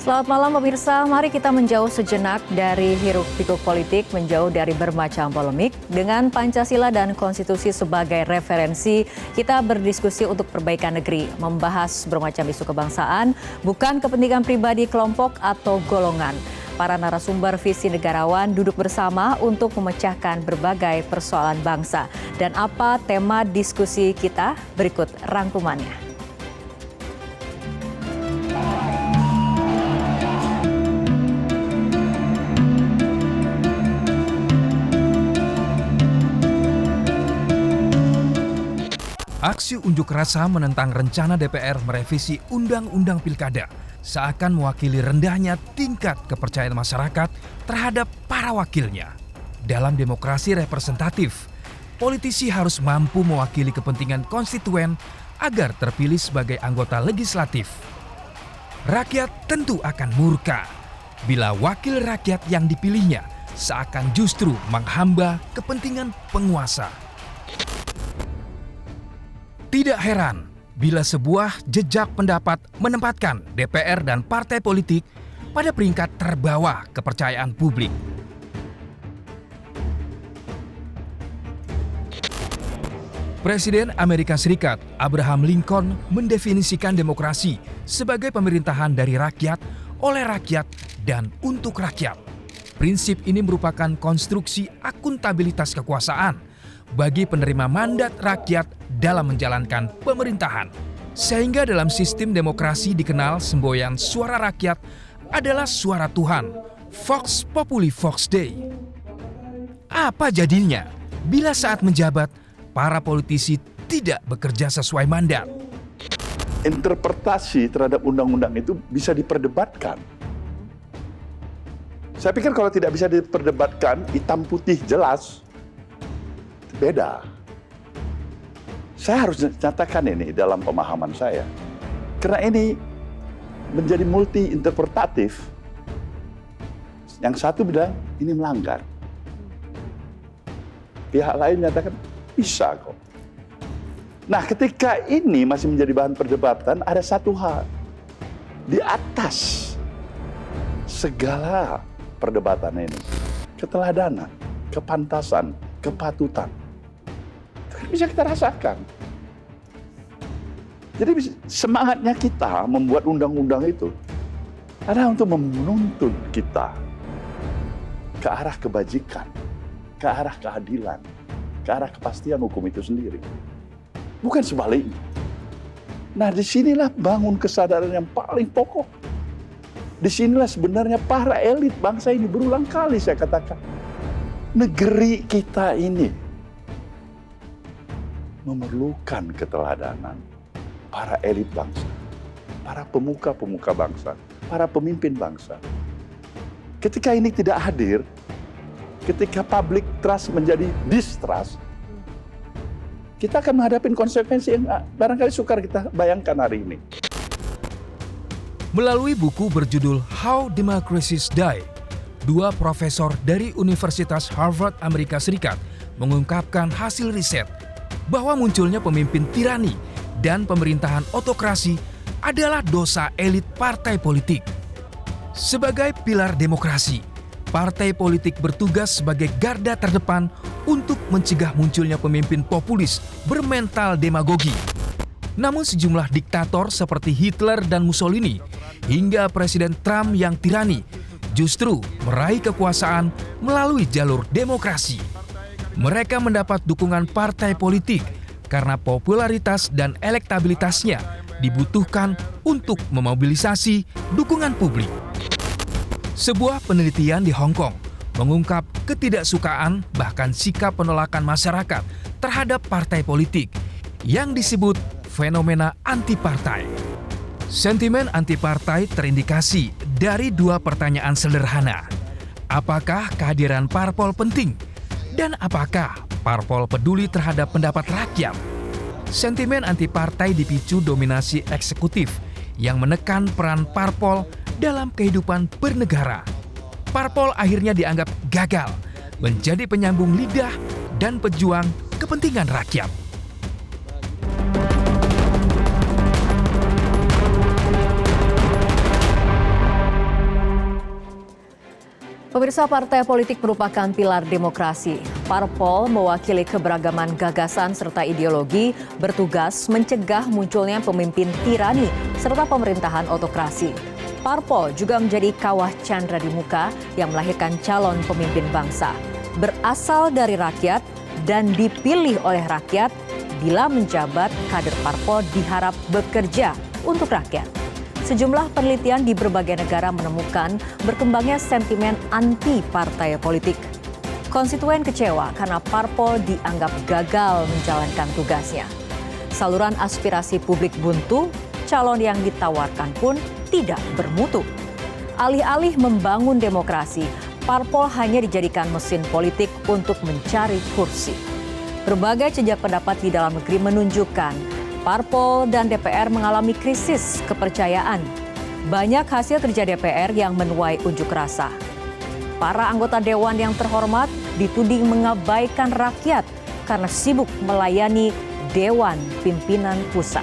Selamat malam pemirsa, mari kita menjauh sejenak dari hiruk-pikuk politik, menjauh dari bermacam polemik. Dengan Pancasila dan Konstitusi sebagai referensi, kita berdiskusi untuk perbaikan negeri, membahas bermacam isu kebangsaan, bukan kepentingan pribadi kelompok atau golongan. Para narasumber visi negarawan duduk bersama untuk memecahkan berbagai persoalan bangsa. Dan apa tema diskusi kita? Berikut rangkumannya. Aksi unjuk rasa menentang rencana DPR merevisi Undang-Undang Pilkada seakan mewakili rendahnya tingkat kepercayaan masyarakat terhadap para wakilnya. Dalam demokrasi representatif, politisi harus mampu mewakili kepentingan konstituen agar terpilih sebagai anggota legislatif. Rakyat tentu akan murka bila wakil rakyat yang dipilihnya seakan justru menghamba kepentingan penguasa. Tidak heran bila sebuah jejak pendapat menempatkan DPR dan partai politik pada peringkat terbawah kepercayaan publik. Presiden Amerika Serikat Abraham Lincoln mendefinisikan demokrasi sebagai pemerintahan dari rakyat, oleh rakyat, dan untuk rakyat. Prinsip ini merupakan konstruksi akuntabilitas kekuasaan bagi penerima mandat rakyat dalam menjalankan pemerintahan. Sehingga dalam sistem demokrasi dikenal semboyan suara rakyat adalah suara Tuhan, Vox Populi Vox Dei. Apa jadinya bila saat menjabat para politisi tidak bekerja sesuai mandat? Interpretasi terhadap undang-undang itu bisa diperdebatkan. Saya pikir kalau tidak bisa diperdebatkan, hitam putih jelas, beda. Saya harus nyatakan ini dalam pemahaman saya. Karena ini menjadi multi interpretatif. Yang satu bilang ini melanggar. Pihak lain menyatakan bisa kok. Nah, ketika ini masih menjadi bahan perdebatan, ada satu hal. Di atas segala perdebatan ini, keteladanan, kepantasan, kepatutan. Bisa kita rasakan. Jadi semangatnya kita membuat undang-undang itu adalah untuk menuntun kita ke arah kebajikan, ke arah keadilan, ke arah kepastian hukum itu sendiri. Bukan sebaliknya. Nah, disinilah bangun kesadaran yang paling pokok. Disinilah sebenarnya para elit bangsa ini, berulang kali saya katakan. Negeri kita ini memerlukan keteladanan para elit bangsa, para pemuka-pemuka bangsa, para pemimpin bangsa. Ketika ini tidak hadir, ketika public trust menjadi distrust, kita akan menghadapi konsekuensi yang barangkali sukar kita bayangkan hari ini. Melalui buku berjudul How Democracies Die, dua profesor dari Universitas Harvard Amerika Serikat mengungkapkan hasil riset bahwa munculnya pemimpin tirani dan pemerintahan otokrasi adalah dosa elit partai politik. Sebagai pilar demokrasi, partai politik bertugas sebagai garda terdepan untuk mencegah munculnya pemimpin populis bermental demagogi. Namun sejumlah diktator seperti Hitler dan Mussolini hingga Presiden Trump yang tirani justru meraih kekuasaan melalui jalur demokrasi. Mereka mendapat dukungan partai politik karena popularitas dan elektabilitasnya dibutuhkan untuk memobilisasi dukungan publik. Sebuah penelitian di Hong Kong mengungkap ketidaksukaan bahkan sikap penolakan masyarakat terhadap partai politik yang disebut fenomena anti-partai. Sentimen anti-partai terindikasi dari dua pertanyaan sederhana. Apakah kehadiran parpol penting? Dan apakah parpol peduli terhadap pendapat rakyat? Sentimen anti-partai dipicu dominasi eksekutif yang menekan peran parpol dalam kehidupan bernegara. Parpol akhirnya dianggap gagal menjadi penyambung lidah dan pejuang kepentingan rakyat. Pemirsa, partai politik merupakan pilar demokrasi. Parpol mewakili keberagaman gagasan serta ideologi, bertugas mencegah munculnya pemimpin tirani serta pemerintahan autokrasi. Parpol juga menjadi kawah candra di muka yang melahirkan calon pemimpin bangsa. Berasal dari rakyat dan dipilih oleh rakyat, bila menjabat, kader parpol diharap bekerja untuk rakyat. Sejumlah penelitian di berbagai negara menemukan berkembangnya sentimen anti partai politik. Konstituen kecewa karena parpol dianggap gagal menjalankan tugasnya. Saluran aspirasi publik buntu, calon yang ditawarkan pun tidak bermutu. Alih-alih membangun demokrasi, parpol hanya dijadikan mesin politik untuk mencari kursi. Berbagai jejak pendapat di dalam negeri menunjukkan parpol dan DPR mengalami krisis kepercayaan. Banyak hasil kerja DPR yang menuai unjuk rasa. Para anggota dewan yang terhormat dituding mengabaikan rakyat karena sibuk melayani dewan pimpinan pusat.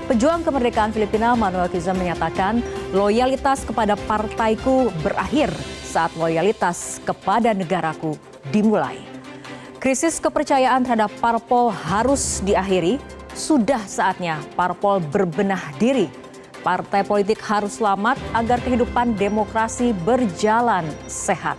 Pejuang kemerdekaan Filipina Manuel Quezon menyatakan loyalitas kepada partaiku berakhir saat loyalitas kepada negaraku dimulai. Krisis kepercayaan terhadap parpol harus diakhiri. Sudah saatnya parpol berbenah diri. Partai politik harus selamat agar kehidupan demokrasi berjalan sehat.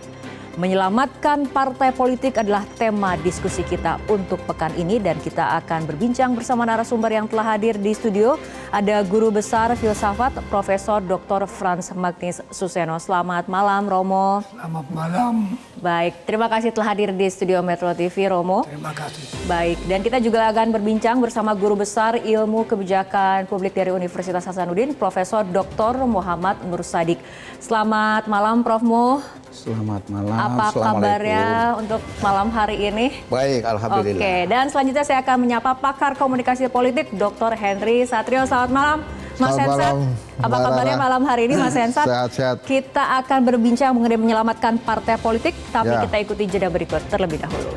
Menyelamatkan partai politik adalah tema diskusi kita untuk pekan ini dan kita akan berbincang bersama narasumber yang telah hadir di studio. Ada Guru Besar Filsafat Profesor Dr. Frans Magnis Suseno. Selamat malam, Romo. Selamat malam. Baik, terima kasih telah hadir di studio Metro TV, Romo. Terima kasih. Baik, dan kita juga akan berbincang bersama Guru Besar Ilmu Kebijakan Publik dari Universitas Hasanuddin, Profesor Dr. Muhammad Nur Sadik. Selamat malam, Prof. Mu. Selamat malam. Apa kabarnya untuk malam hari ini? Baik, alhamdulillah. Oke, dan selanjutnya saya akan menyapa pakar komunikasi politik Dr. Henry Satrio. Selamat malam, Mas Hensat. Apa kabarnya malam hari ini, Mas Hensat? Sehat-sehat. Kita akan berbincang mengenai menyelamatkan partai politik, tapi Ya. kita ikuti jeda berikut terlebih dahulu.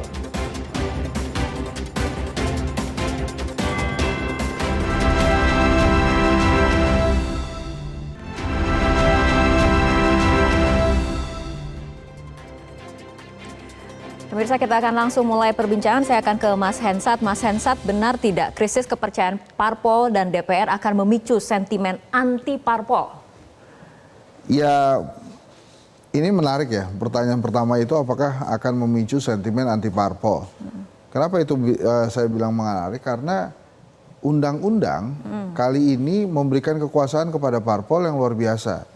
Pemirsa, kita akan langsung mulai perbincangan. Saya akan ke Mas Hensat. Mas Hensat, benar tidak krisis kepercayaan parpol dan DPR akan memicu sentimen anti parpol? Ya, ini menarik ya. Pertanyaan pertama itu apakah akan memicu sentimen anti parpol? Kenapa itu saya bilang menarik? Karena undang-undang kali ini memberikan kekuasaan kepada parpol yang luar biasa.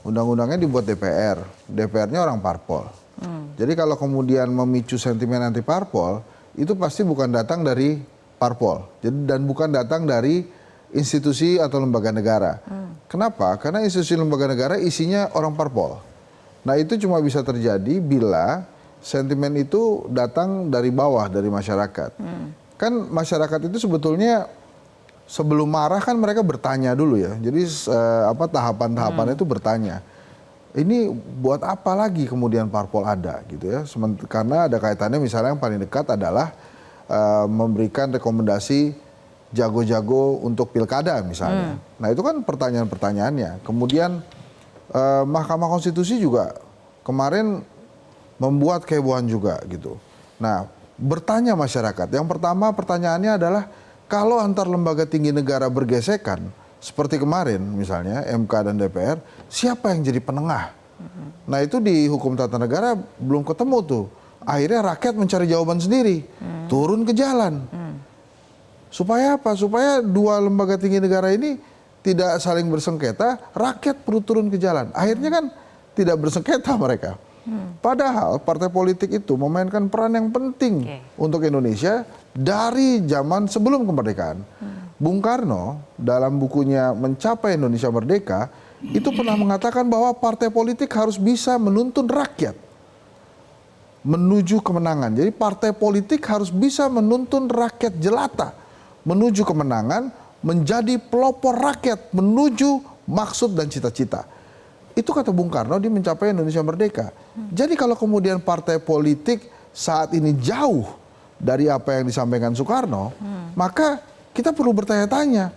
Undang-undangnya dibuat DPR. DPR-nya orang parpol. Jadi kalau kemudian memicu sentimen anti parpol, itu pasti bukan datang dari parpol. Dan bukan datang dari institusi atau lembaga negara. Kenapa? Karena institusi lembaga negara isinya orang parpol. Nah, itu cuma bisa terjadi bila sentimen itu datang dari bawah, dari masyarakat. Kan masyarakat itu sebetulnya sebelum marah kan mereka bertanya dulu ya. Jadi tahapan-tahapannya itu bertanya. Ini buat apa lagi kemudian parpol ada gitu ya. Karena ada kaitannya misalnya yang paling dekat adalah memberikan rekomendasi jago-jago untuk pilkada misalnya. Nah, itu kan pertanyaan-pertanyaannya. Kemudian Mahkamah Konstitusi juga kemarin membuat kehebohan juga gitu. Nah, bertanya masyarakat. Yang pertama pertanyaannya adalah kalau antar lembaga tinggi negara bergesekan seperti kemarin misalnya MK dan DPR, siapa yang jadi penengah? Nah, itu di hukum tata negara belum ketemu tuh. Akhirnya rakyat mencari jawaban sendiri, turun ke jalan. Supaya apa? Supaya dua lembaga tinggi negara ini tidak saling bersengketa, rakyat perlu turun ke jalan. Akhirnya kan tidak bersengketa mereka. Padahal partai politik itu memainkan peran yang penting untuk Indonesia dari zaman sebelum kemerdekaan. Bung Karno dalam bukunya Mencapai Indonesia Merdeka itu pernah mengatakan bahwa partai politik harus bisa menuntun rakyat menuju kemenangan. Jadi partai politik harus bisa menuntun rakyat jelata menuju kemenangan, menjadi pelopor rakyat menuju maksud dan cita-cita. Itu kata Bung Karno di Mencapai Indonesia Merdeka. Jadi kalau kemudian partai politik saat ini jauh dari apa yang disampaikan Soekarno, maka kita perlu bertanya-tanya,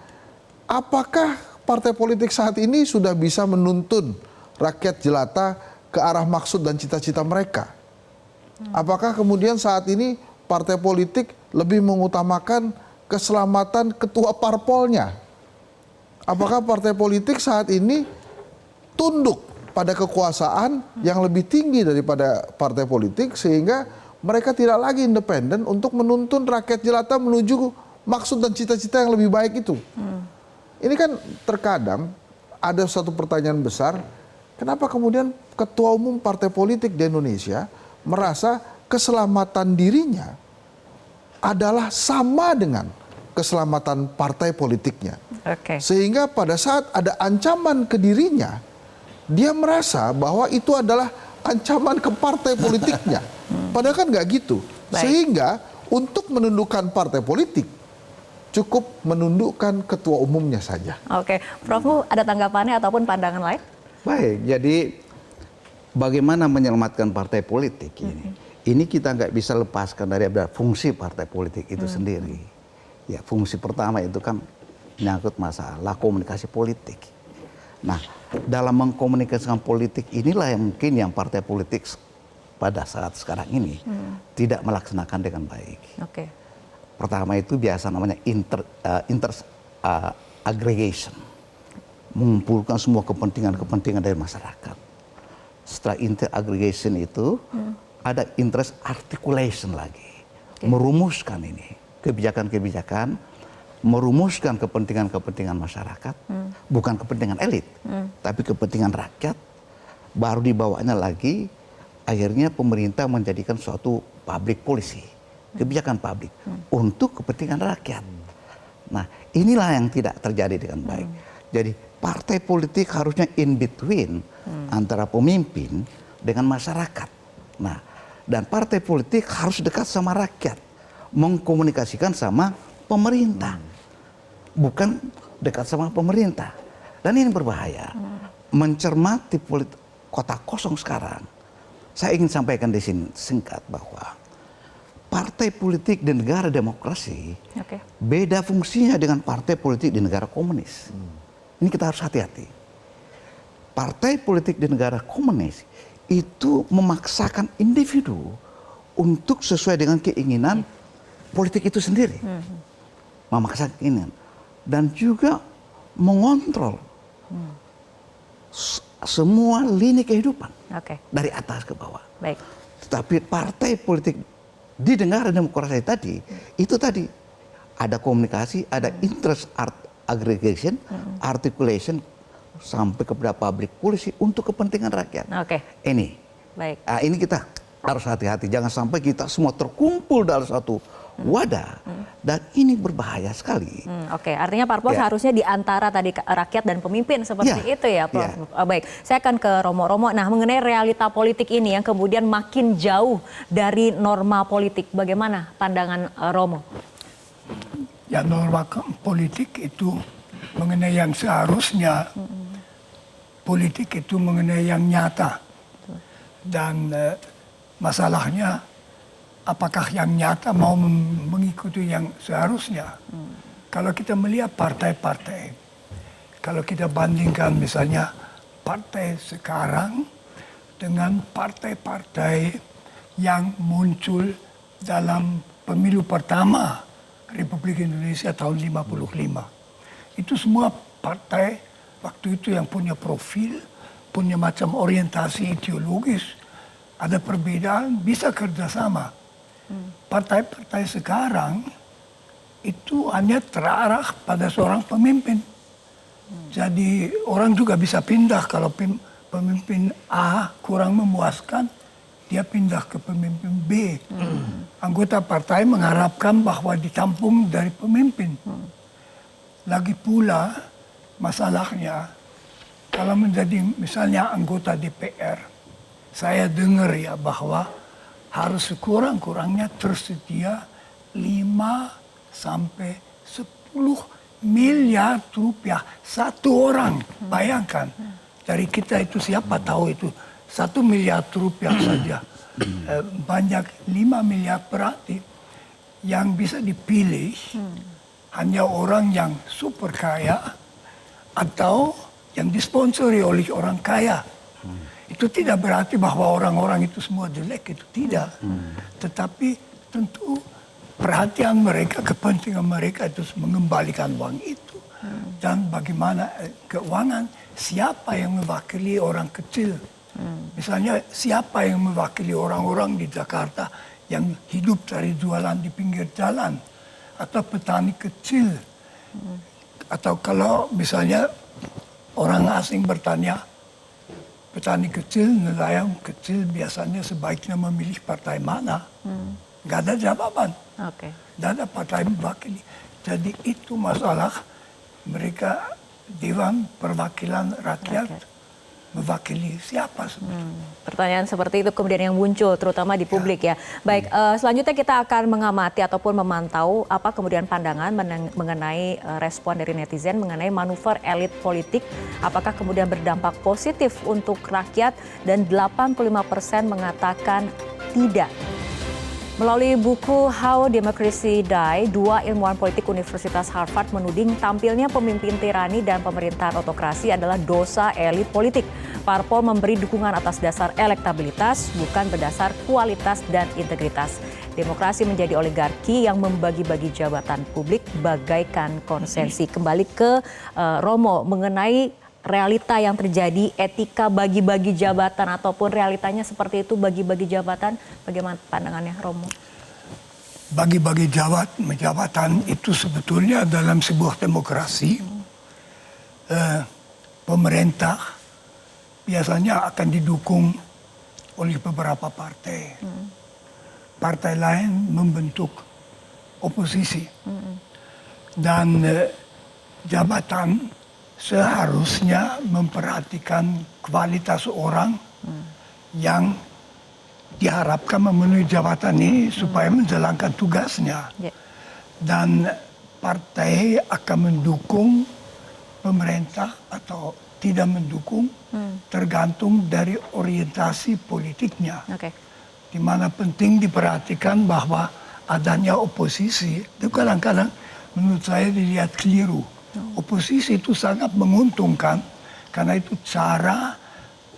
apakah partai politik saat ini sudah bisa menuntun rakyat jelata ke arah maksud dan cita-cita mereka? Apakah kemudian saat ini partai politik lebih mengutamakan keselamatan ketua parpolnya? Apakah partai politik saat ini tunduk pada kekuasaan yang lebih tinggi daripada partai politik sehingga mereka tidak lagi independen untuk menuntun rakyat jelata menuju maksud dan cita-cita yang lebih baik itu? Ini kan terkadang ada satu pertanyaan besar, kenapa kemudian ketua umum partai politik di Indonesia merasa keselamatan dirinya adalah sama dengan keselamatan partai politiknya. Sehingga pada saat ada ancaman ke dirinya, dia merasa bahwa itu adalah ancaman ke partai politiknya. Padahal kan nggak gitu. Sehingga untuk menundukkan partai politik, cukup menundukkan ketua umumnya saja. Oke, Prof, ada tanggapannya ataupun pandangan lain? Baik, jadi bagaimana menyelamatkan partai politik ini? Ini kita nggak bisa lepaskan dari fungsi partai politik itu sendiri. Ya, fungsi pertama itu kan menyangkut masalah komunikasi politik. Nah, dalam mengkomunikasikan politik inilah yang mungkin yang partai politik pada saat sekarang ini tidak melaksanakan dengan baik. Pertama itu biasa namanya aggregation, mengumpulkan semua kepentingan-kepentingan dari masyarakat. Setelah inter-aggregation itu ada interest articulation lagi, merumuskan ini kebijakan-kebijakan, merumuskan kepentingan-kepentingan masyarakat, bukan kepentingan elit, tapi kepentingan rakyat. Baru dibawanya lagi, akhirnya pemerintah menjadikan suatu public policy, kebijakan publik untuk kepentingan rakyat. Nah, inilah yang tidak terjadi dengan baik. Jadi partai politik harusnya in between antara pemimpin dengan masyarakat. Nah, dan partai politik harus dekat sama rakyat, mengkomunikasikan sama pemerintah, bukan dekat sama pemerintah. Dan ini berbahaya. Mencermati kota kosong sekarang, saya ingin sampaikan di sini singkat bahwa partai politik di negara demokrasi beda fungsinya dengan partai politik di negara komunis. Ini kita harus hati-hati. Partai politik di negara komunis itu memaksakan individu untuk sesuai dengan keinginan politik itu sendiri. Memaksakan keinginan. Dan juga mengontrol semua lini kehidupan. Dari atas ke bawah. Tetapi partai politik di negara demokrasi tadi, itu tadi ada komunikasi, ada interest aggregation, articulation, sampai kepada public policy untuk kepentingan rakyat. Ini, ini kita harus hati-hati, jangan sampai kita semua terkumpul dalam satu wadah, dan ini berbahaya sekali. Artinya parpol harusnya di antara tadi rakyat dan pemimpin seperti itu ya, Prof. Baik, saya akan ke Romo. Nah, mengenai realita politik ini yang kemudian makin jauh dari norma politik, bagaimana pandangan Romo? Ya, norma politik itu mengenai yang seharusnya, politik itu mengenai yang nyata. Dan masalahnya, apakah yang nyata mau mengikuti yang seharusnya? Kalau kita melihat partai-partai, kalau kita bandingkan misalnya partai sekarang dengan partai-partai yang muncul dalam pemilu pertama Republik Indonesia tahun 55. Itu semua partai waktu itu yang punya profil, punya macam orientasi ideologis, ada perbedaan, bisa kerjasama. Partai-partai sekarang itu hanya terarah pada seorang pemimpin. Jadi orang juga bisa pindah kalau pemimpin A kurang memuaskan, dia pindah ke pemimpin B. Anggota partai mengharapkan bahwa ditampung dari pemimpin. Lagi pula masalahnya, kalau menjadi misalnya anggota DPR, saya dengar ya bahwa harus sekurang-kurangnya tersedia 5 sampai 10 miliar rupiah satu orang. Bayangkan, dari kita itu siapa tahu itu 1 miliar rupiah saja. Banyak 5 miliar berarti yang bisa dipilih hanya orang yang super kaya atau yang disponsori oleh orang kaya. Itu tidak berarti bahwa orang-orang itu semua jelek, itu tidak. Tetapi tentu perhatian mereka, kepentingan mereka itu mengembalikan uang itu. Dan bagaimana keuangan, siapa yang mewakili orang kecil. Misalnya siapa yang mewakili orang-orang di Jakarta yang hidup dari jualan di pinggir jalan. Atau petani kecil. Atau kalau misalnya orang asing bertanya, petani kecil, nelayan kecil biasanya sebaiknya memilih partai mana. Nggak ada jawaban. Nggak ada partai mewakili. Jadi itu masalah mereka Dewan Perwakilan Rakyat mewakili siapa sebenarnya. Pertanyaan seperti itu kemudian yang muncul terutama di publik ya. Baik, selanjutnya kita akan mengamati ataupun memantau apa kemudian pandangan mengenai respon dari netizen mengenai manuver elit politik. Apakah kemudian berdampak positif untuk rakyat dan 85% mengatakan tidak. Melalui buku How Democracy Die, 2 ilmuwan politik Universitas Harvard menuding tampilnya pemimpin tirani dan pemerintahan otokrasi adalah dosa elit politik. Parpol memberi dukungan atas dasar elektabilitas, bukan berdasar kualitas dan integritas. Demokrasi menjadi oligarki yang membagi-bagi jabatan publik bagaikan konsensi. Kembali ke Romo mengenai realita yang terjadi, etika bagi-bagi jabatan ataupun realitanya seperti itu bagi-bagi jabatan, bagaimana pandangannya Romo? Bagi-bagi jabatan itu sebetulnya dalam sebuah demokrasi, pemerintah biasanya akan didukung oleh beberapa partai. Partai lain membentuk oposisi. Dan jabatan seharusnya memperhatikan kualitas orang yang diharapkan memenuhi jabatan ini supaya menjalankan tugasnya. Dan partai akan mendukung pemerintah atau tidak mendukung tergantung dari orientasi politiknya. Di mana penting diperhatikan bahwa adanya oposisi itu kadang-kadang menurut saya dilihat keliru. Oposisi itu sangat menguntungkan karena itu cara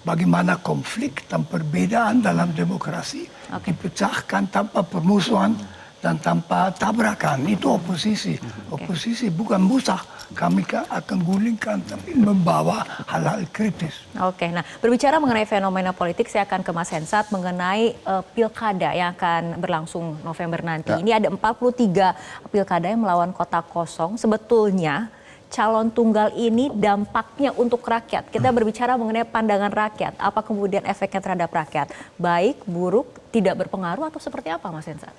bagaimana konflik dan perbedaan dalam demokrasi dipecahkan tanpa permusuhan dan tanpa tabrakan. Itu oposisi. Oposisi bukan musuh. Kami akan gulingkan tapi membawa hal-hal kritis. Nah berbicara mengenai fenomena politik, saya akan ke Mas Hensat mengenai pilkada yang akan berlangsung November nanti. Ini ada 43 pilkada yang melawan kota kosong. Sebetulnya calon tunggal ini dampaknya untuk rakyat. Kita berbicara mengenai pandangan rakyat. Apa kemudian efeknya terhadap rakyat? Baik, buruk, tidak berpengaruh atau seperti apa Mas Hensat?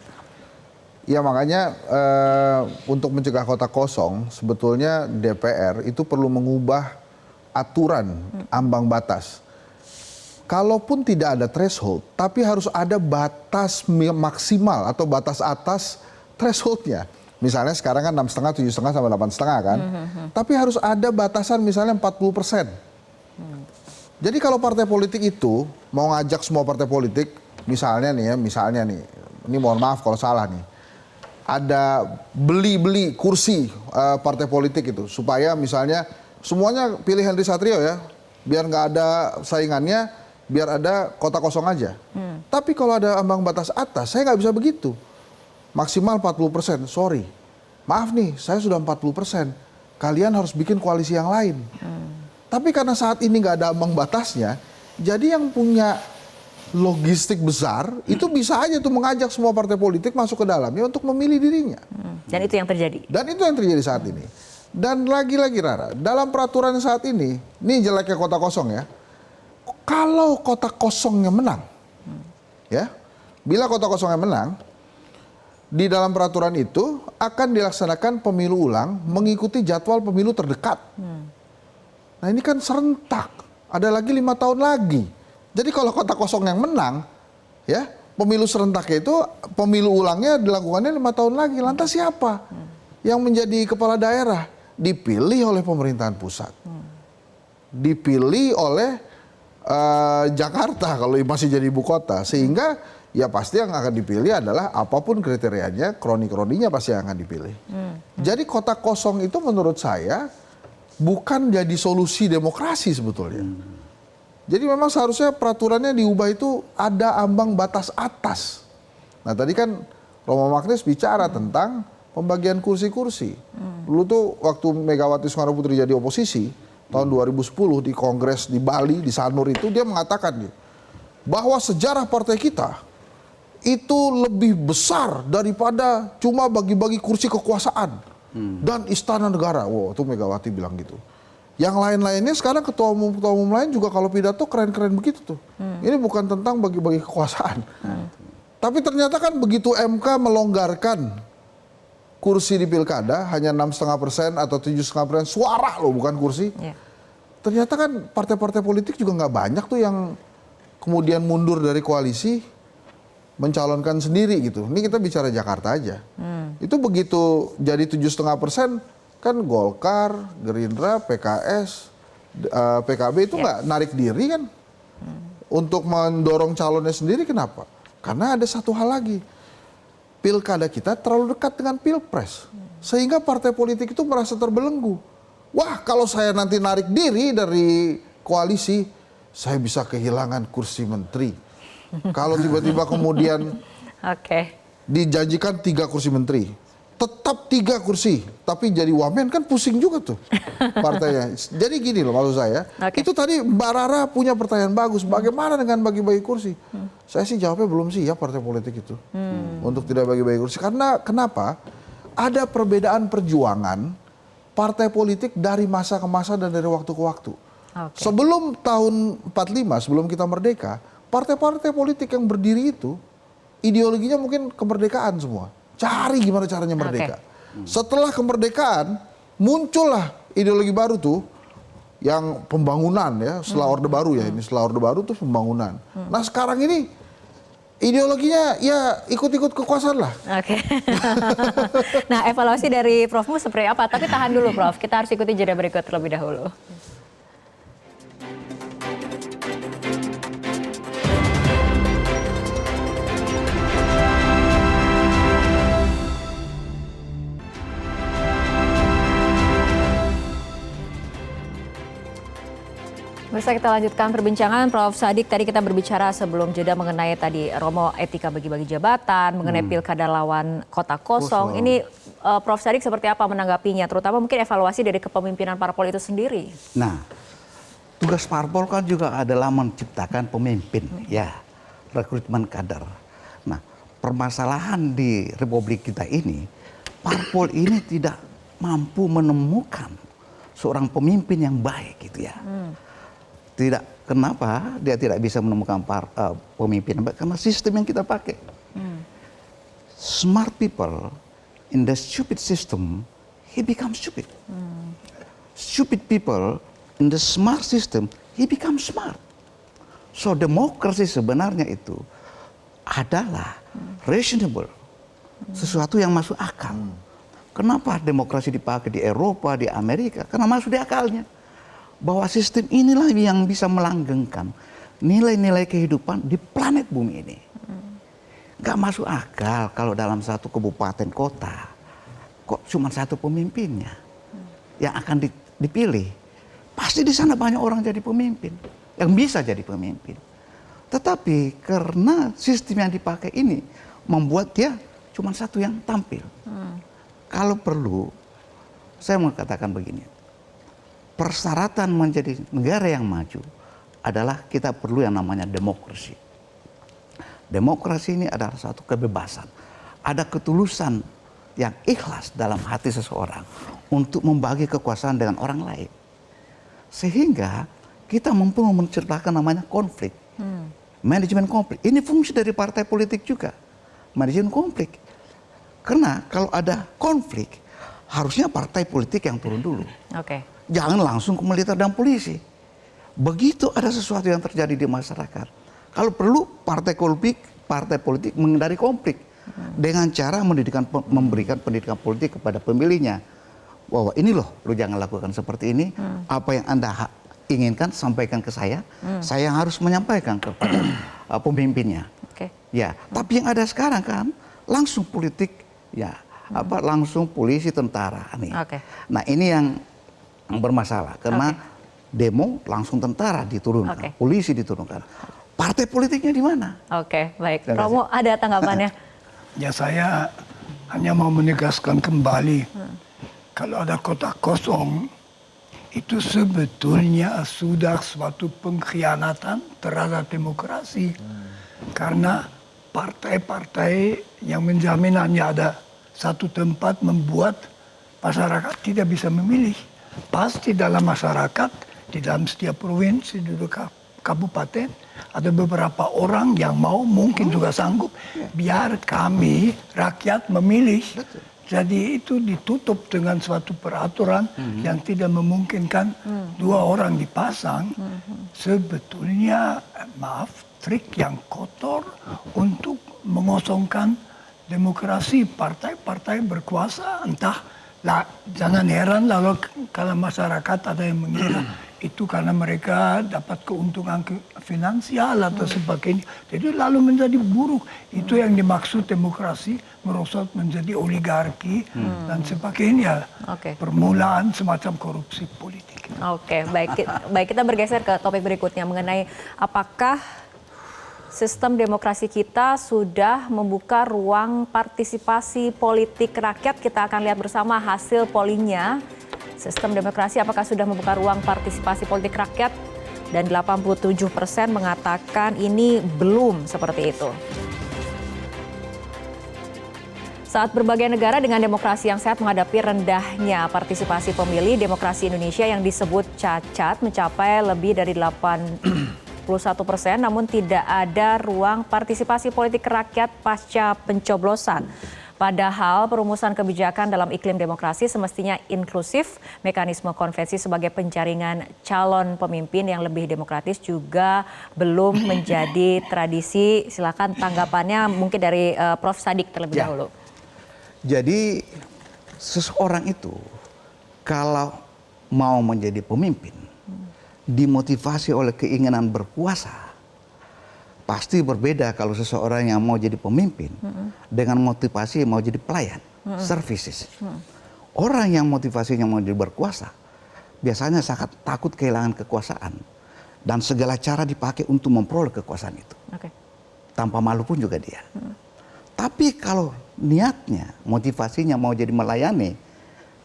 Ya makanya untuk mencegah kota kosong sebetulnya DPR itu perlu mengubah aturan ambang batas. Kalaupun tidak ada threshold, tapi harus ada batas maksimal atau batas atas thresholdnya. Misalnya sekarang kan 6,5, 7,5 sampai 8,5 kan. Tapi harus ada batasan misalnya 40%. Jadi kalau partai politik itu mau ngajak semua partai politik, misalnya nih, ini mohon maaf kalau salah nih. Ada beli kursi partai politik itu supaya misalnya semuanya pilih Henry Satrio ya, biar nggak ada saingannya, biar ada kota kosong aja. Tapi kalau ada ambang batas atas, saya nggak bisa begitu. Maksimal 40%, sorry. Maaf nih, saya sudah 40%. Kalian harus bikin koalisi yang lain. Tapi karena saat ini nggak ada ambang batasnya, jadi yang punya logistik besar itu bisa aja tuh mengajak semua partai politik masuk ke dalamnya untuk memilih dirinya. Dan itu yang terjadi? Dan itu yang terjadi saat ini. Dan lagi-lagi Rara, dalam peraturan saat ini jeleknya kota kosong ya. Kalau kota kosongnya menang, ya, bila kota kosongnya menang, di dalam peraturan itu akan dilaksanakan pemilu ulang mengikuti jadwal pemilu terdekat. Nah ini kan serentak, ada lagi 5 tahun lagi. Jadi kalau kota kosong yang menang, ya pemilu serentaknya itu pemilu ulangnya dilakukannya 5 tahun lagi. Lantas siapa yang menjadi kepala daerah? Dipilih oleh pemerintahan pusat, dipilih oleh Jakarta kalau masih jadi ibu kota, sehingga ya pasti yang akan dipilih adalah apapun kriterianya, kroni-kroninya pasti yang akan dipilih. Jadi kota kosong itu menurut saya bukan jadi solusi demokrasi sebetulnya. Jadi memang seharusnya peraturannya diubah itu ada ambang batas atas. Nah tadi kan Romo Magnis bicara tentang pembagian kursi-kursi. Dulu tuh waktu Megawati Soekarno Putri jadi oposisi, tahun 2010 di Kongres di Bali, di Sanur itu, dia mengatakan bahwa sejarah partai kita itu lebih besar daripada cuma bagi-bagi kursi kekuasaan dan istana negara. Wow, itu Megawati bilang gitu. Yang lain-lainnya sekarang ketua umum lain juga kalau pidato keren-keren begitu tuh. Ini bukan tentang bagi-bagi kekuasaan. Tapi ternyata kan begitu MK melonggarkan kursi di pilkada hanya 6,5% atau 7,5% suara loh, bukan kursi. Ternyata kan partai-partai politik juga nggak banyak tuh yang kemudian mundur dari koalisi mencalonkan sendiri gitu. Ini kita bicara Jakarta aja. Itu begitu jadi 7,5%. Kan Golkar, Gerindra, PKS, PKB itu nggak narik diri kan untuk mendorong calonnya sendiri. Kenapa? Karena ada satu hal lagi, pilkada kita terlalu dekat dengan pilpres, sehingga partai politik itu merasa terbelenggu. Wah, kalau saya nanti narik diri dari koalisi, saya bisa kehilangan kursi menteri. Kalau tiba-tiba kemudian dijanjikan 3 kursi menteri, tetap 3 kursi, tapi jadi wamen kan pusing juga tuh partainya. Jadi gini loh maksud saya, itu tadi Mbak Rara punya pertanyaan bagus, bagaimana dengan bagi-bagi kursi? Saya sih jawabnya belum siap partai politik itu untuk tidak bagi-bagi kursi. Karena kenapa? Ada perbedaan perjuangan partai politik dari masa ke masa dan dari waktu ke waktu. Sebelum tahun 45, sebelum kita merdeka, partai-partai politik yang berdiri itu ideologinya mungkin kemerdekaan semua. Cari gimana caranya merdeka. Setelah kemerdekaan muncullah ideologi baru tuh yang pembangunan ya, setelah Orde Baru ya, ini setelah Orde Baru tuh pembangunan. Nah sekarang ini ideologinya ya ikut-ikut kekuasaan lah. Nah evaluasi dari Profmu seperti apa? Tapi tahan dulu Prof, kita harus ikuti jeda berikut terlebih dahulu. Bisa kita lanjutkan perbincangan, Prof. Sadik. Tadi kita berbicara sebelum jeda mengenai tadi Romo etika bagi-bagi jabatan, mengenai pilkada lawan kota kosong. Ini Prof. Sadik seperti apa menanggapinya, terutama mungkin evaluasi dari kepemimpinan parpol itu sendiri? Nah, tugas parpol kan juga adalah menciptakan pemimpin, ya, rekrutmen kader. Nah, permasalahan di Republik kita ini, parpol ini tidak mampu menemukan seorang pemimpin yang baik, gitu ya. Tidak, kenapa dia tidak bisa menemukan pemimpin? Karena sistem yang kita pakai. Smart people in the stupid system, he becomes stupid. Stupid people in the smart system, he becomes smart. So demokrasi sebenarnya itu adalah reasonable, sesuatu yang masuk akal. Kenapa demokrasi dipakai di Eropa, di Amerika? Karena masuk di akalnya. Bahwa sistem inilah yang bisa melanggengkan nilai-nilai kehidupan di planet bumi ini. Gak masuk akal kalau dalam satu kabupaten kota kok cuma satu pemimpinnya yang akan dipilih. Pasti di sana banyak orang jadi pemimpin, yang bisa jadi pemimpin. Tetapi karena sistem yang dipakai ini membuat dia cuma satu yang tampil. Kalau perlu, saya mau katakan begini. Persyaratan menjadi negara yang maju adalah kita perlu yang namanya demokrasi. Demokrasi ini adalah suatu kebebasan. Ada ketulusan yang ikhlas dalam hati seseorang untuk membagi kekuasaan dengan orang lain. Sehingga kita mampu menciptakan namanya konflik. Manajemen konflik. Ini fungsi dari partai politik juga. Manajemen konflik. Karena kalau ada konflik, harusnya partai politik yang turun dulu. Jangan langsung ke militer dan polisi. Begitu ada sesuatu yang terjadi di masyarakat, kalau perlu partai politik menghindari konflik dengan cara memberikan pendidikan politik kepada pemilihnya. Bahwa ini loh, lu jangan lakukan seperti ini. Apa yang Anda inginkan sampaikan ke saya yang harus menyampaikan kepada pemimpinnya. Ya, tapi yang ada sekarang kan langsung politik, ya, langsung polisi, tentara nih. Nah ini yang bermasalah karena demo langsung tentara diturunkan, Oke. polisi diturunkan. Partai politiknya di mana? Oke, baik. Terima Romo, ada tanggapannya? Ya saya hanya mau menegaskan kembali, kalau ada kotak kosong, itu sebetulnya sudah suatu pengkhianatan terhadap demokrasi. Karena partai-partai yang menjamin hanya ada satu tempat membuat masyarakat tidak bisa memilih. Pasti dalam masyarakat, di dalam setiap provinsi, di kabupaten, ada beberapa orang yang mau, mungkin juga sanggup, biar kami rakyat memilih. Jadi itu ditutup dengan suatu peraturan yang tidak memungkinkan dua orang dipasang. Sebetulnya, maaf, trik yang kotor untuk mengosongkan demokrasi. Partai-partai berkuasa, entah lah, jangan heran lalu kalau masyarakat ada yang mengira itu karena mereka dapat keuntungan finansial atau sebagainya. Jadi lalu menjadi buruk. Itu yang dimaksud demokrasi merosot menjadi oligarki dan sebagainya. Oke. Permulaan semacam korupsi politik. Oke, baik kita bergeser ke topik berikutnya mengenai apakah sistem demokrasi kita sudah membuka ruang partisipasi politik rakyat. Kita akan lihat bersama hasil pollingnya. Sistem demokrasi apakah sudah membuka ruang partisipasi politik rakyat? Dan 87% mengatakan ini belum seperti itu. Saat berbagai negara dengan demokrasi yang sehat menghadapi rendahnya partisipasi pemilih, demokrasi Indonesia yang disebut cacat mencapai lebih dari 81%, namun tidak ada ruang partisipasi politik rakyat pasca pencoblosan. Padahal perumusan kebijakan dalam iklim demokrasi semestinya inklusif, mekanisme konvensi sebagai penjaringan calon pemimpin yang lebih demokratis juga belum menjadi tradisi. Silakan tanggapannya mungkin dari Prof. Sadik terlebih dahulu. Jadi seseorang itu kalau mau menjadi pemimpin, dimotivasi oleh keinginan berkuasa, pasti berbeda kalau seseorang yang mau jadi pemimpin dengan motivasi mau jadi pelayan, services. Orang yang motivasinya mau jadi berkuasa, biasanya sangat takut kehilangan kekuasaan. Dan segala cara dipakai untuk memperoleh kekuasaan itu. Oke. Tanpa malu pun juga dia. Tapi kalau niatnya, motivasinya mau jadi melayani,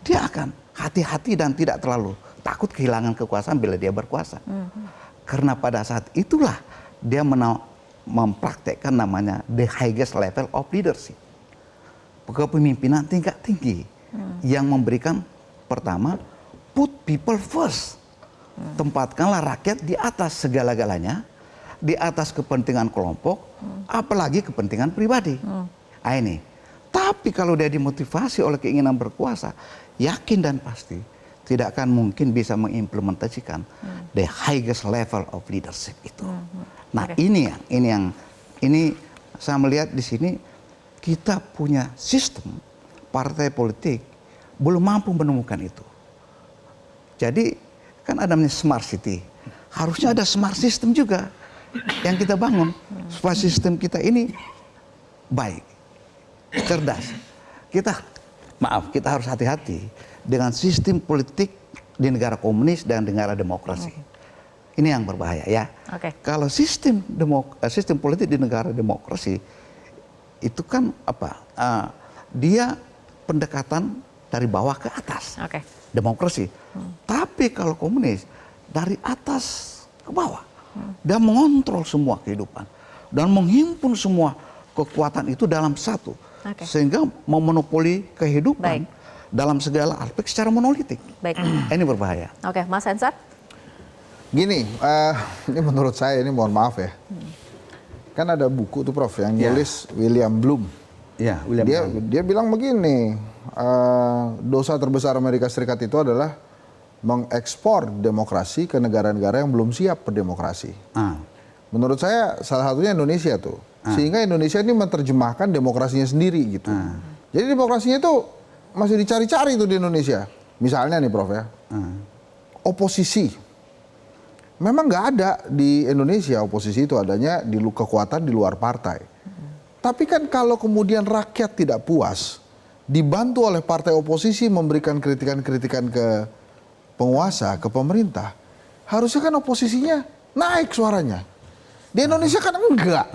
dia akan hati-hati dan tidak terlalu takut kehilangan kekuasaan bila dia berkuasa. Karena pada saat itulah dia mempraktekkan namanya the highest level of leadership. Kepemimpinan tingkat tinggi yang memberikan pertama, put people first. Tempatkanlah rakyat di atas segala-galanya, di atas kepentingan kelompok, apalagi kepentingan pribadi. Nah, ini. Tapi kalau dia dimotivasi oleh keinginan berkuasa, yakin dan pasti tidak akan mungkin bisa mengimplementasikan the highest level of leadership itu. Nah, ini saya melihat di sini kita punya sistem partai politik belum mampu menemukan itu. Jadi kan ada namanya smart city, harusnya ada smart system juga yang kita bangun supaya sistem kita ini baik, cerdas. Kita harus hati-hati dengan sistem politik di negara komunis dan negara demokrasi. Ini yang berbahaya ya. Oke. Kalau sistem politik di negara demokrasi itu kan dia pendekatan dari bawah ke atas. Oke. Demokrasi. Tapi kalau komunis dari atas ke bawah. Dan mengontrol semua kehidupan dan menghimpun semua kekuatan itu dalam satu. Oke. Sehingga memonopoli kehidupan dalam segala aspek secara monolitik. Baik. Ini berbahaya. Oke, Mas Hensat. Gini, ini menurut saya, ini mohon maaf ya. Kan ada buku tuh Prof yang nulis William Bloom. Ya, Dia bilang begini, dosa terbesar Amerika Serikat itu adalah mengekspor demokrasi ke negara-negara yang belum siap berdemokrasi. Menurut saya salah satunya Indonesia tuh. Sehingga Indonesia ini menerjemahkan demokrasinya sendiri gitu. Jadi demokrasinya itu masih dicari-cari tuh di Indonesia. Misalnya nih Prof ya, oposisi. Memang nggak ada di Indonesia oposisi itu, adanya di kekuatan di luar partai. Tapi kan kalau kemudian rakyat tidak puas, dibantu oleh partai oposisi memberikan kritikan-kritikan ke penguasa, ke pemerintah, harusnya kan oposisinya naik suaranya. Di Indonesia kan enggak.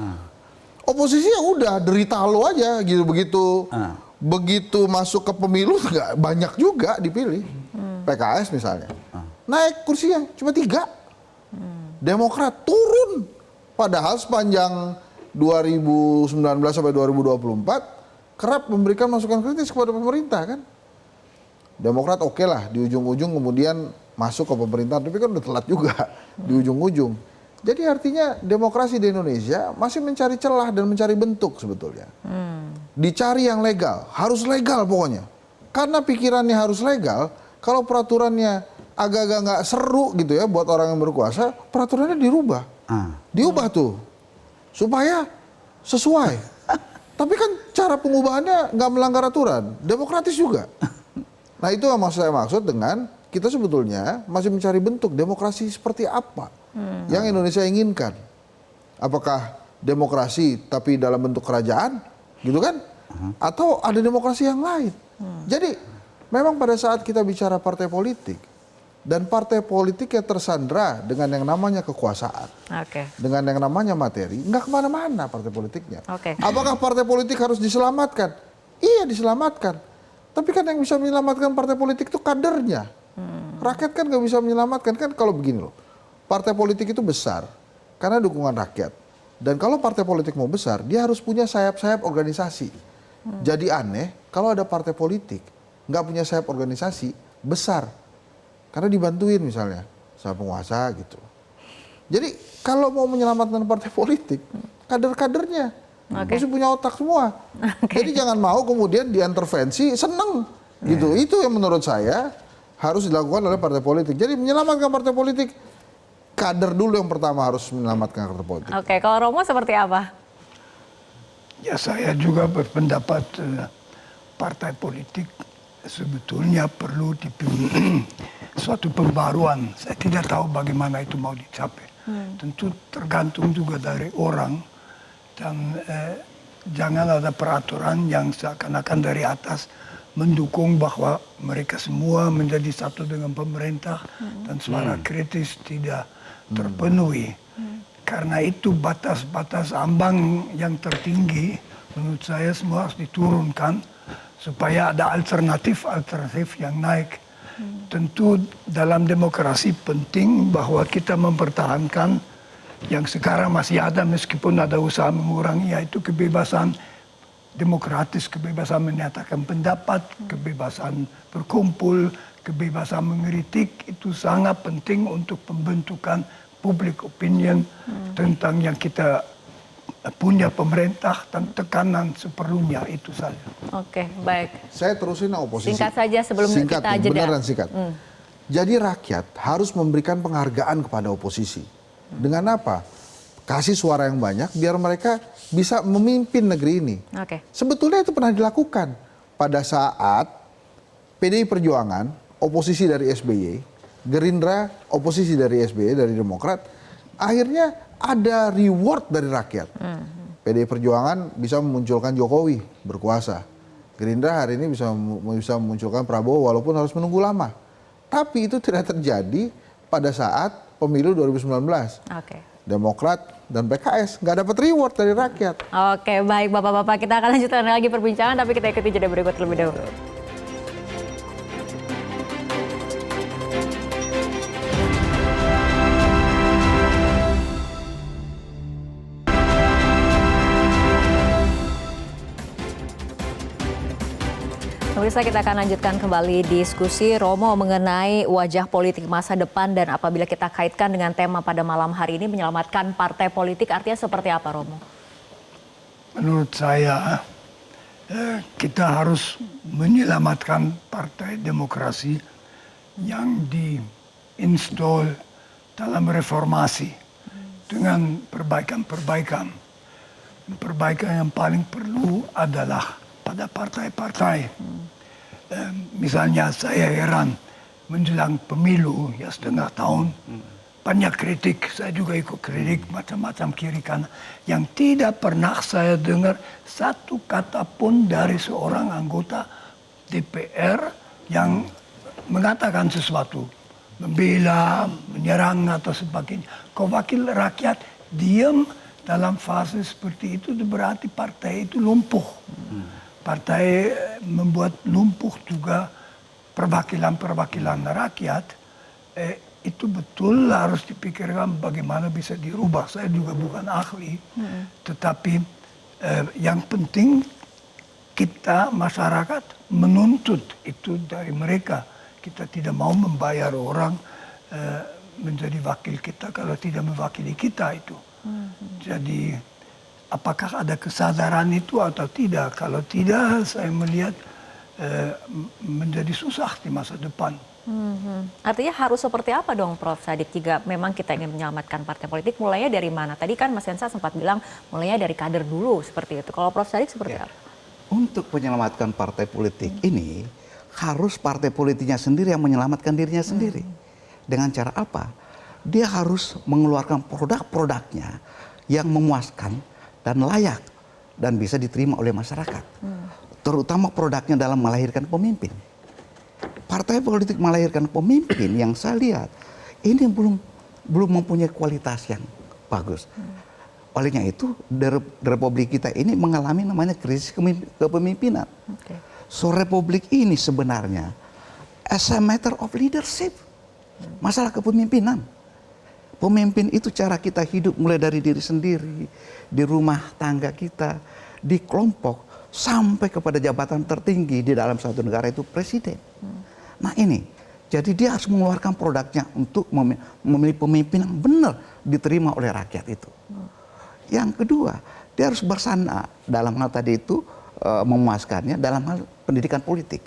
Oposisinya udah derita lo aja gitu, begitu masuk ke pemilu nggak banyak juga dipilih. PKS misalnya naik kursinya cuma 3. Demokrat turun, padahal sepanjang 2019 sampai 2024 kerap memberikan masukan kritis kepada pemerintah kan. Demokrat oke lah di ujung-ujung kemudian masuk ke pemerintahan, tapi kan udah telat juga di ujung-ujung. Jadi artinya demokrasi di Indonesia masih mencari celah dan mencari bentuk sebetulnya. Dicari yang legal, harus legal pokoknya. Karena pikirannya harus legal, kalau peraturannya agak-agak nggak seru gitu ya buat orang yang berkuasa, peraturannya dirubah. Diubah tuh, supaya sesuai. Tapi kan cara pengubahannya nggak melanggar aturan, demokratis juga. Nah itu yang saya maksud dengan kita sebetulnya masih mencari bentuk demokrasi seperti apa yang Indonesia inginkan. Apakah demokrasi tapi dalam bentuk kerajaan, gitu kan? Atau ada demokrasi yang lain? Jadi memang pada saat kita bicara partai politik dan partai politik yang tersandra dengan yang namanya kekuasaan, dengan yang namanya materi, nggak kemana-mana partai politiknya. Apakah partai politik harus diselamatkan? Iya diselamatkan. Tapi kan yang bisa menyelamatkan partai politik itu kadernya. Rakyat kan nggak bisa menyelamatkan. Kan kalau begini loh, partai politik itu besar karena dukungan rakyat. Dan kalau partai politik mau besar, dia harus punya sayap-sayap organisasi. Jadi aneh kalau ada partai politik nggak punya sayap organisasi besar. Karena dibantuin misalnya sama penguasa gitu. Jadi kalau mau menyelamatkan partai politik, kader-kadernya mesti punya otak semua. Jadi jangan mau kemudian diintervensi seneng gitu. Itu yang menurut saya harus dilakukan oleh partai politik. Jadi menyelamatkan partai politik, kader dulu yang pertama harus menyelamatkan partai politik. Kalau Romo seperti apa? Ya saya juga berpendapat partai politik sebetulnya perlu suatu pembaruan. Saya tidak tahu bagaimana itu mau dicapai. Tentu tergantung juga dari orang dan jangan ada peraturan yang seakan-akan dari atas mendukung bahwa mereka semua menjadi satu dengan pemerintah dan suara kritis tidak terpenuhi. Karena itu batas-batas ambang yang tertinggi menurut saya semua harus diturunkan supaya ada alternatif-alternatif yang naik. Tentu dalam demokrasi penting bahwa kita mempertahankan yang sekarang masih ada meskipun ada usaha mengurangi, yaitu kebebasan demokratis, kebebasan menyatakan pendapat, kebebasan berkumpul, kebebasan mengkritik. Itu sangat penting untuk pembentukan public opinion tentang yang kita punya pemerintah dan tekanan seperlunya itu saja. Baik. Saya terusin oposisi. Singkat saja sebelum kita jeda. Beneran singkat. Jadi rakyat harus memberikan penghargaan kepada oposisi. Dengan apa? Kasih suara yang banyak biar mereka bisa memimpin negeri ini. Sebetulnya itu pernah dilakukan pada saat PDI Perjuangan, oposisi dari SBY, Gerindra, oposisi dari SBY, dari Demokrat, akhirnya ada reward dari rakyat. PDI Perjuangan bisa memunculkan Jokowi berkuasa. Gerindra hari ini bisa memunculkan Prabowo walaupun harus menunggu lama. Tapi itu tidak terjadi pada saat pemilu 2019. Demokrat dan PKS nggak dapat reward dari rakyat. Baik Bapak-Bapak, kita akan lanjutkan lagi perbincangan, tapi kita ikuti jeda berikut terlebih dahulu. Pemirsa, kita akan lanjutkan kembali diskusi Romo mengenai wajah politik masa depan, dan apabila kita kaitkan dengan tema pada malam hari ini, menyelamatkan partai politik, artinya seperti apa, Romo? Menurut saya kita harus menyelamatkan partai demokrasi yang diinstal dalam reformasi dengan perbaikan-perbaikan. Perbaikan yang paling perlu adalah pada partai-partai. Misalnya saya heran menjelang pemilu ya setengah tahun banyak kritik, saya juga ikut kritik macam-macam kiri kanan yang tidak pernah saya dengar satu kata pun dari seorang anggota DPR yang mengatakan sesuatu membela, menyerang atau sebagainya. Kalau wakil rakyat diam dalam fase seperti itu berarti partai itu lumpuh. Partai membuat lumpuh juga perwakilan-perwakilan rakyat. Itu betul harus dipikirkan bagaimana bisa dirubah. Saya juga bukan ahli, tetapi yang penting kita masyarakat menuntut itu dari mereka. Kita tidak mau membayar orang menjadi wakil kita kalau tidak mewakili kita itu. Jadi apakah ada kesadaran itu atau tidak? Kalau tidak, saya melihat menjadi susah di masa depan. Artinya harus seperti apa dong Prof. Sadik jika memang kita ingin menyelamatkan partai politik, mulainya dari mana? Tadi kan Mas Hensa sempat bilang mulainya dari kader dulu seperti itu. Kalau Prof. Sadik seperti apa? Untuk menyelamatkan partai politik ini harus partai politiknya sendiri yang menyelamatkan dirinya sendiri. Dengan cara apa? Dia harus mengeluarkan produk-produknya yang memuaskan dan layak dan bisa diterima oleh masyarakat. Terutama produknya dalam melahirkan pemimpin. Partai politik melahirkan pemimpin yang saya lihat ini belum mempunyai kualitas yang bagus. Olehnya itu Republik kita ini mengalami namanya krisis kepemimpinan. So Republik ini sebenarnya as a matter of leadership, masalah kepemimpinan. Pemimpin itu cara kita hidup mulai dari diri sendiri, di rumah tangga kita, di kelompok, sampai kepada jabatan tertinggi di dalam suatu negara itu presiden. Nah ini, jadi dia harus mengeluarkan produknya untuk memilih pemimpin yang benar diterima oleh rakyat itu. Yang kedua, dia harus bersana dalam hal tadi itu memuaskannya dalam hal pendidikan politik.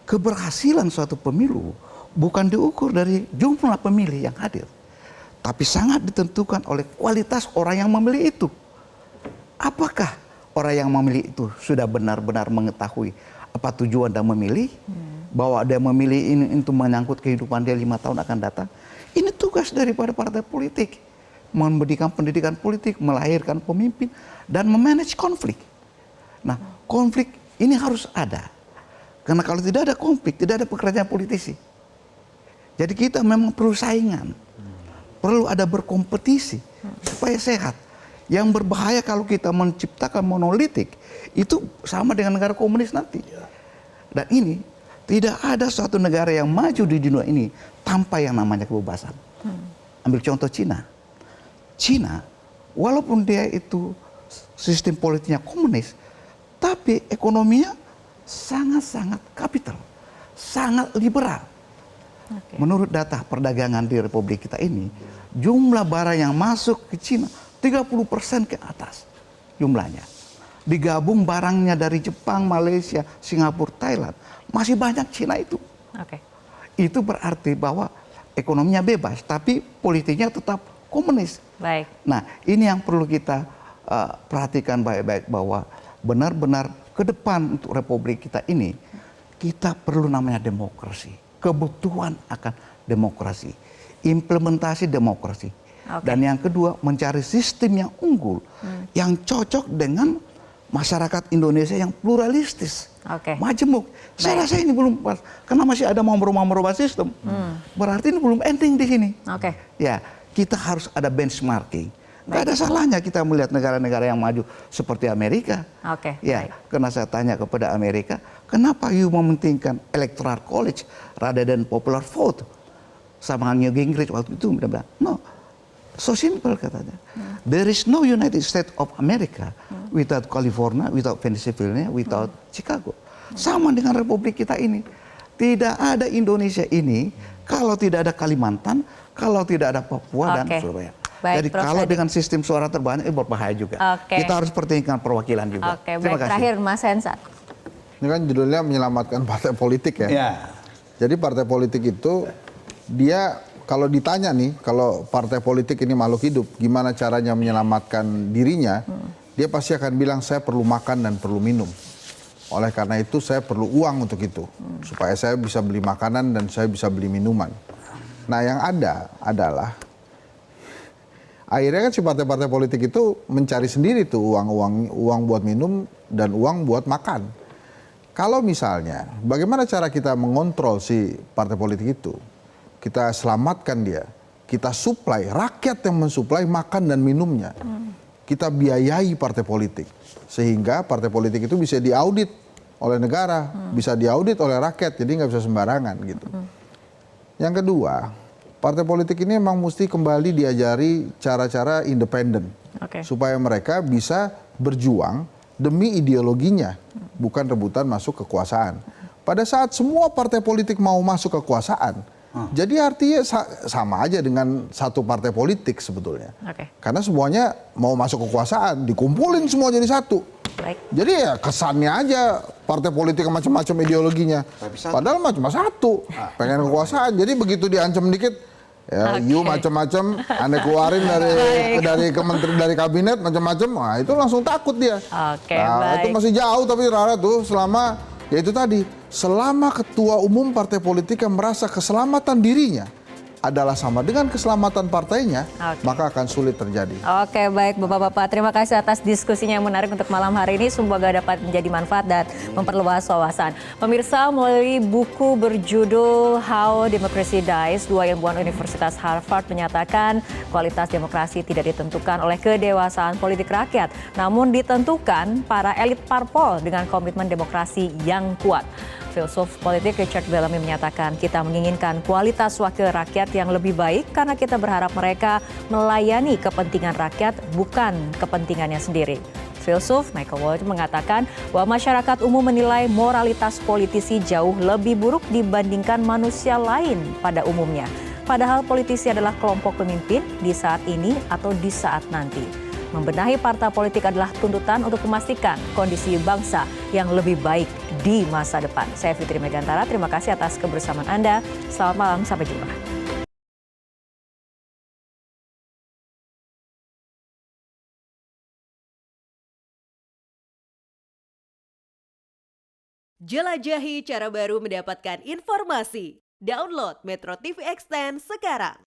Keberhasilan suatu pemilu bukan diukur dari jumlah pemilih yang hadir, tapi sangat ditentukan oleh kualitas orang yang memilih itu. Apakah orang yang memilih itu sudah benar-benar mengetahui apa tujuan dan memilih, bahwa dia memilih ini untuk menyangkut kehidupan dia 5 tahun akan datang. Ini tugas daripada partai politik, memberikan pendidikan politik, melahirkan pemimpin, dan memanage konflik. Nah, konflik ini harus ada. Karena kalau tidak ada konflik, tidak ada pekerjaan politisi. Jadi kita memang perlu saingan, perlu ada berkompetisi supaya sehat. Yang berbahaya kalau kita menciptakan monolitik, itu sama dengan negara komunis nanti. Dan ini, tidak ada suatu negara yang maju di dunia ini tanpa yang namanya kebebasan. Ambil contoh Cina. Cina, walaupun dia itu sistem politiknya komunis, tapi ekonominya sangat-sangat kapital, sangat liberal. Menurut data perdagangan di Republik kita ini, jumlah barang yang masuk ke Cina 30% ke atas jumlahnya. Digabung barangnya dari Jepang, Malaysia, Singapura, Thailand, masih banyak Cina itu. Itu berarti bahwa ekonominya bebas, tapi politiknya tetap komunis. Baik. Nah, ini yang perlu kita perhatikan baik-baik, bahwa benar-benar ke depan untuk Republik kita ini, kita perlu namanya demokrasi. Kebutuhan akan demokrasi. Implementasi demokrasi. Dan yang kedua, mencari sistem yang unggul, yang cocok dengan masyarakat Indonesia yang pluralistis, majemuk. Saya rasa ini belum pas, karena masih ada mau merubah sistem. Berarti ini belum ending di sini. Ya, kita harus ada benchmarking. Gak ada salahnya kita melihat negara-negara yang maju seperti Amerika. Ya, karena saya tanya kepada Amerika, kenapa you mementingkan electoral college rather than popular vote? Sama Newt Gingrich waktu itu bilang, no. So simple katanya. There is no United States of America without California, without Pennsylvania, without Chicago. Sama dengan Republik kita ini. Tidak ada Indonesia ini kalau tidak ada Kalimantan, kalau tidak ada Papua dan Surabaya. Jadi kalau dengan sistem suara terbanyak itu berbahaya juga. Kita harus pertimbangkan perwakilan juga. Terima kasih. Terakhir Mas Hensa. Ini kan judulnya menyelamatkan partai politik ya. Jadi partai politik itu dia kalau ditanya nih, kalau partai politik ini makhluk hidup, gimana caranya menyelamatkan dirinya, dia pasti akan bilang saya perlu makan dan perlu minum. Oleh karena itu saya perlu uang untuk itu, supaya saya bisa beli makanan dan saya bisa beli minuman. Nah yang ada adalah, akhirnya kan si partai-partai politik itu mencari sendiri tuh uang buat minum dan uang buat makan. Kalau misalnya, bagaimana cara kita mengontrol si partai politik itu? Kita selamatkan dia, kita suplai, rakyat yang mensuplai makan dan minumnya. Kita biayai partai politik, sehingga partai politik itu bisa diaudit oleh negara, bisa diaudit oleh rakyat, jadi nggak bisa sembarangan gitu. Yang kedua, partai politik ini memang mesti kembali diajari cara-cara independen, supaya mereka bisa berjuang demi ideologinya, bukan rebutan masuk kekuasaan. Pada saat semua partai politik mau masuk kekuasaan, jadi artinya sama aja dengan satu partai politik sebetulnya. Karena semuanya mau masuk kekuasaan, dikumpulin semua jadi satu. Jadi ya kesannya aja partai politik macam-macam ideologinya. Padahal cuma satu, pengen kekuasaan. Jadi begitu diancam dikit, ya, you macam-macam, Anda keluarin dari kabinet macam-macam, wah itu langsung takut dia. Itu masih jauh tapi Rara tuh selama, ya itu tadi, selama ketua umum partai politik yang merasa keselamatan dirinya adalah sama dengan keselamatan partainya, maka akan sulit terjadi. Oke, baik Bapak-Bapak. Terima kasih atas diskusinya yang menarik untuk malam hari ini. Semoga dapat menjadi manfaat dan memperluas wawasan. Pemirsa, melalui buku berjudul How Democracy Dies, dua ilmuwan Universitas Harvard menyatakan kualitas demokrasi tidak ditentukan oleh kedewasaan politik rakyat, namun ditentukan para elit parpol dengan komitmen demokrasi yang kuat. Filsuf politik Richard Bellamy menyatakan kita menginginkan kualitas wakil rakyat yang lebih baik karena kita berharap mereka melayani kepentingan rakyat bukan kepentingannya sendiri. Filsuf Michael Ward mengatakan bahwa masyarakat umum menilai moralitas politisi jauh lebih buruk dibandingkan manusia lain pada umumnya. Padahal politisi adalah kelompok pemimpin di saat ini atau di saat nanti. Membenahi partai politik adalah tuntutan untuk memastikan kondisi bangsa yang lebih baik di masa depan. Saya Fitri Megantara, terima kasih atas kebersamaan Anda. Selamat malam, sampai jumpa. Jelajahi cara baru mendapatkan informasi. Download Metro TV Extend sekarang.